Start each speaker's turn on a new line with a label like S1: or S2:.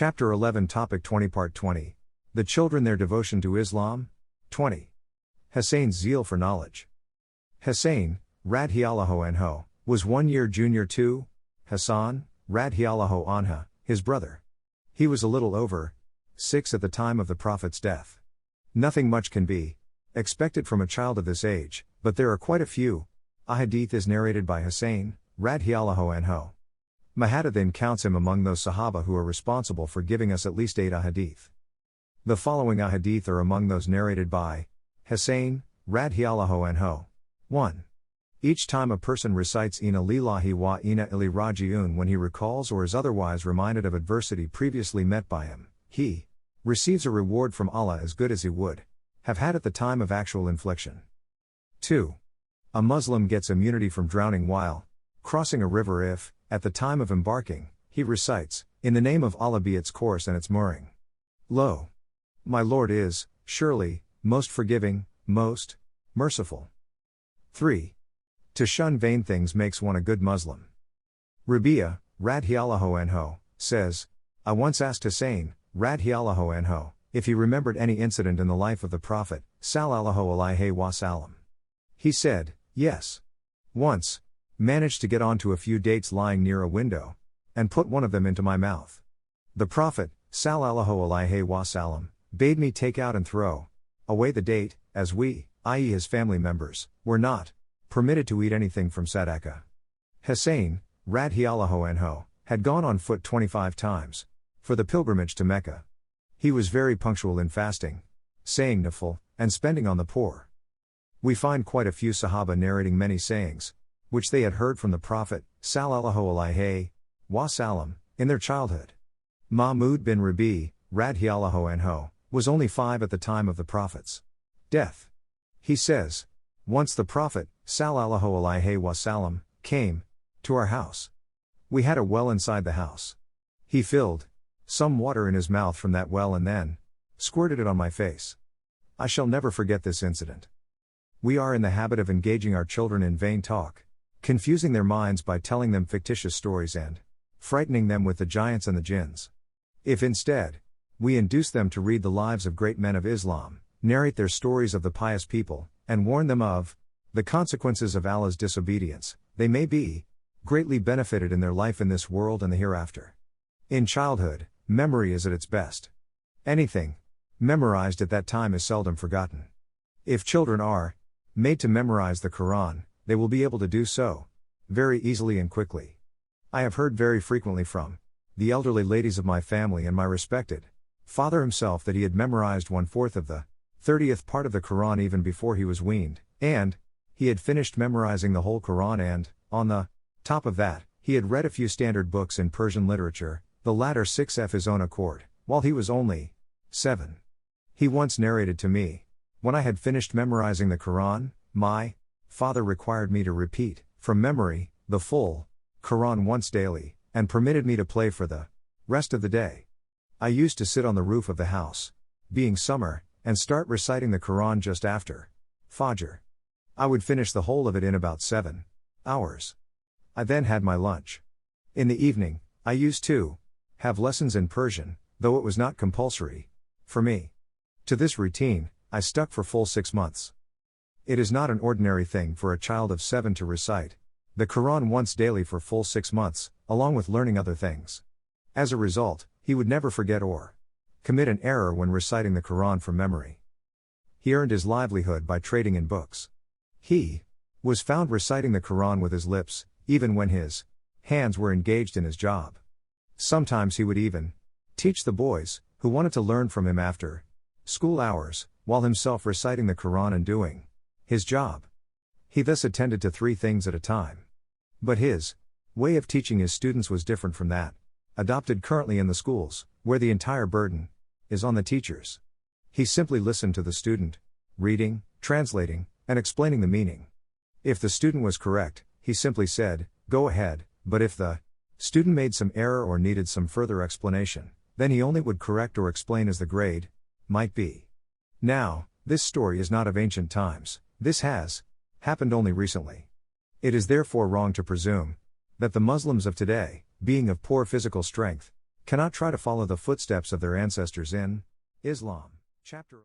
S1: Chapter 11 Topic 20 Part 20. The Children Their Devotion to Islam. 20. Husain's Zeal for Knowledge. Husain, radhiyallahu anhu, was 1 year junior to Hassan, radhiyallahu anha, his brother. He was a little over 6 at the time of the Prophet's death. Nothing much can be expected from a child of this age, but there are quite a few. A hadith is narrated by Husain, radhiyallahu anhu. Muhammad then counts him among those Sahaba who are responsible for giving us at least 8 ahadith. The following ahadith are among those narrated by Husain, radhiyallahu anhu. 1. Each time a person recites Inna lillahi wa inna ilaihi raji'un when he recalls or is otherwise reminded of adversity previously met by him, he receives a reward from Allah as good as he would have had at the time of actual infliction. 2. A Muslim gets immunity from drowning while crossing a river if, at the time of embarking, he recites, "In the name of Allah be its course and its mooring. Lo! My Lord is, surely, most forgiving, most merciful." 3. To shun vain things makes one a good Muslim. Rabi'a, radhiyallahu anhu, says, I once asked Husain, radhiyallahu anhu, if he remembered any incident in the life of the Prophet, sallallahu alaihi wasallam. He said, yes. Once, managed to get onto a few dates lying near a window, and put one of them into my mouth. The Prophet, sallallahu alaihi wasallam, bade me take out and throw away the date, as we, i.e. his family members, were not permitted to eat anything from sadaqah. Husain, radhiyallahu anhu, had gone on foot 25 times for the pilgrimage to Mecca. He was very punctual in fasting, saying nafil, and spending on the poor. We find quite a few Sahaba narrating many sayings, which they had heard from the Prophet, sallallahu alaihi wasallam, in their childhood. Mahmud bin Rabi, radhiyallahu anhu, was only 5 at the time of the Prophet's death. He says, once the Prophet, sallallahu alaihi wasallam, came to our house. We had a well inside the house. He filled some water in his mouth from that well and then squirted it on my face. I shall never forget this incident. We are in the habit of engaging our children in vain talk, confusing their minds by telling them fictitious stories and frightening them with the giants and the jinns. If instead, we induce them to read the lives of great men of Islam, narrate their stories of the pious people, and warn them of the consequences of Allah's disobedience, they may be greatly benefited in their life in this world and the hereafter. In childhood, memory is at its best. Anything memorized at that time is seldom forgotten. If children are made to memorize the Quran, they will be able to do so very easily and quickly. I have heard very frequently from the elderly ladies of my family and my respected father himself that he had memorized 1/4 of the 30th part of the Quran even before he was weaned, and he had finished memorizing the whole Quran and, on the top of that, he had read a few standard books in Persian literature, the latter 6 of his own accord, while he was only 7. He once narrated to me, when I had finished memorizing the Quran, my father required me to repeat, from memory, the full Quran once daily, and permitted me to play for the rest of the day. I used to sit on the roof of the house, being summer, and start reciting the Quran just after Fajr. I would finish the whole of it in about 7 hours. I then had my lunch. In the evening, I used to have lessons in Persian, though it was not compulsory for me. To this routine, I stuck for full 6 months. It is not an ordinary thing for a child of 7 to recite the Quran once daily for full 6 months, along with learning other things. As a result, he would never forget or commit an error when reciting the Quran from memory. He earned his livelihood by trading in books. He was found reciting the Quran with his lips, even when his hands were engaged in his job. Sometimes he would even teach the boys, who wanted to learn from him after school hours, while himself reciting the Quran and doing his job. He thus attended to 3 things at a time. But his way of teaching his students was different from that adopted currently in the schools, where the entire burden is on the teachers. He simply listened to the student, reading, translating, and explaining the meaning. If the student was correct, he simply said, "Go ahead," but if the student made some error or needed some further explanation, then he only would correct or explain as the grade might be. Now, this story is not of ancient times, this has happened only recently. It is therefore wrong to presume that the Muslims of today, being of poor physical strength, cannot try to follow the footsteps of their ancestors in Islam. Chapter